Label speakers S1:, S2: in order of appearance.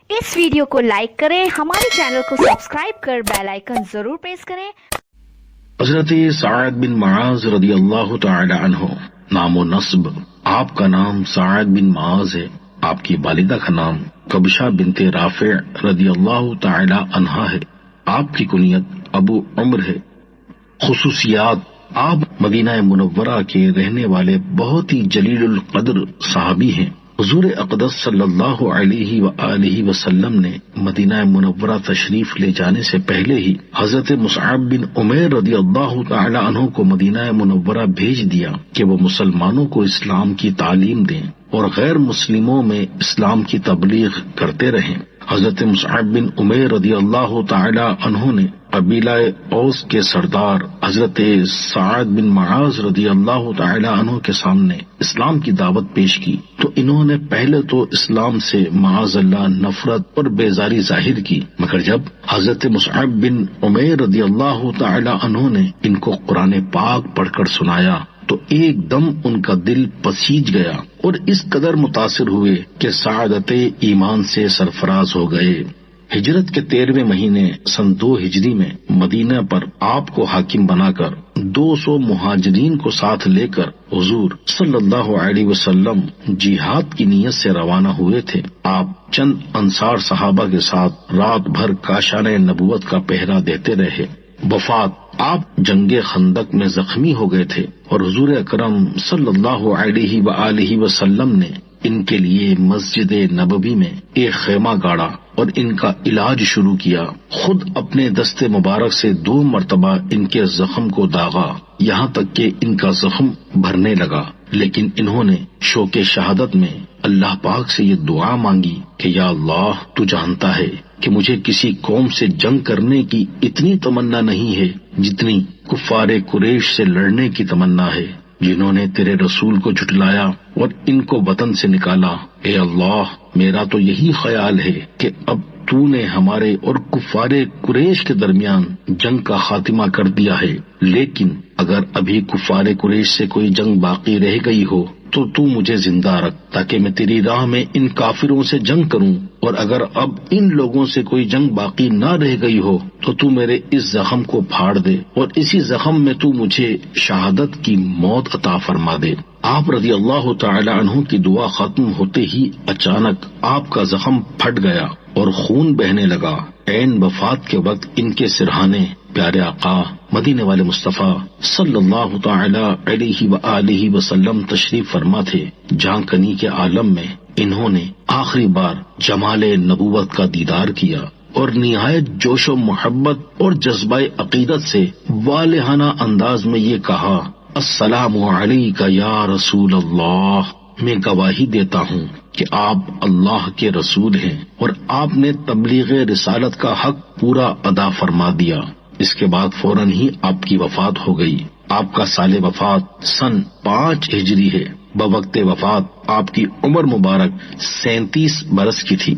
S1: اس video کو like کریں، ہمارے چینل کو سبسکرائب کر بیل آئیکن ضرور پریس کریں۔
S2: حضرت سعد بن معاذ رضی اللہ تعالی عنہ نام و نسب۔ آپ کا نام سعد بن معاذ ہے۔ آپ کی والدہ کا نام کبشہ بنت رافع رضی اللہ تعالی عنہا ہے۔ آپ کی کنیت ابو عمر ہے۔ خصوصیات: آپ مدینہ منورہ کے رہنے والے بہت ہی جلیل القدر صحابی ہیں۔ حضور اقدس صلی اللہ علیہ وآلہ وسلم نے مدینہ منورہ تشریف لے جانے سے پہلے ہی حضرت مصعب بن عمیر رضی اللہ تعالی عنہ کو مدینہ منورہ بھیج دیا کہ وہ مسلمانوں کو اسلام کی تعلیم دیں اور غیر مسلموں میں اسلام کی تبلیغ کرتے رہیں۔ حضرت مصعب بن عمیر رضی اللہ تعالی عنہ نے قبیلہ اوس کے سردار حضرت سعد بن معاذ رضی اللہ تعالی عنہ کے سامنے اسلام کی دعوت پیش کی تو انہوں نے پہلے تو اسلام سے معاذ اللہ نفرت اور بیزاری ظاہر کی، مگر جب حضرت مصعب بن عمیر رضی اللہ تعالی عنہ نے ان کو قرآن پاک پڑھ کر سنایا تو ایک دم ان کا دل پسیج گیا اور اس قدر متاثر ہوئے کہ سعادت ایمان سے سرفراز ہو گئے۔ ہجرت کے 13ویں مہینے سن 2 ہجری میں مدینہ پر آپ کو حاکم بنا کر 200 مہاجرین کو ساتھ لے کر حضور صلی اللہ علیہ وسلم جہاد کی نیت سے روانہ ہوئے تھے۔ آپ چند انصار صحابہ کے ساتھ رات بھر کاشان نبوت کا پہرا دیتے رہے۔ وفات: آپ جنگ خندق میں زخمی ہو گئے تھے اور حضور اکرم صلی اللہ علیہ وآلہ وسلم نے ان کے لیے مسجد نبوی میں ایک خیمہ گاڑا اور ان کا علاج شروع کیا۔ خود اپنے دست مبارک سے 2 مرتبہ ان کے زخم کو داغا، یہاں تک کہ ان کا زخم بھرنے لگا، لیکن انہوں نے شوق شہادت میں اللہ پاک سے یہ دعا مانگی کہ یا اللہ، تو جانتا ہے کہ مجھے کسی قوم سے جنگ کرنے کی اتنی تمنا نہیں ہے جتنی کفار قریش سے لڑنے کی تمنا ہے، جنہوں نے تیرے رسول کو جھٹلایا اور ان کو وطن سے نکالا۔ اے اللہ، میرا تو یہی خیال ہے کہ اب تو نے ہمارے اور کفار قریش کے درمیان جنگ کا خاتمہ کر دیا ہے، لیکن اگر ابھی کفار قریش سے کوئی جنگ باقی رہ گئی ہو تو مجھے زندہ رکھ تاکہ میں تیری راہ میں ان کافروں سے جنگ کروں، اور اگر اب ان لوگوں سے کوئی جنگ باقی نہ رہ گئی ہو تو میرے اس زخم کو پھاڑ دے اور اسی زخم میں تو مجھے شہادت کی موت عطا فرما دے۔ آپ رضی اللہ تعالی عنہ کی دعا ختم ہوتے ہی اچانک آپ کا زخم پھٹ گیا اور خون بہنے لگا۔ عین وفات کے وقت ان کے سرہانے پیارے آقا مدینے والے مصطفیٰ صلی اللہ تعالی علیہ وآلہ وسلم تشریف فرما تھے، جہاں کنی کے عالم میں انہوں نے آخری بار جمال نبوت کا دیدار کیا اور نہایت جوش و محبت اور جذبہ عقیدت سے والہانہ انداز میں یہ کہا: السلام علیک یا رسول اللہ، میں گواہی دیتا ہوں کہ آپ اللہ کے رسول ہیں اور آپ نے تبلیغ رسالت کا حق پورا ادا فرما دیا۔ اس کے بعد فوراً ہی آپ کی وفات ہو گئی۔ آپ کا سال وفات سن 5 ہجری ہے۔ بوقت وفات آپ کی عمر مبارک 37 برس کی تھی۔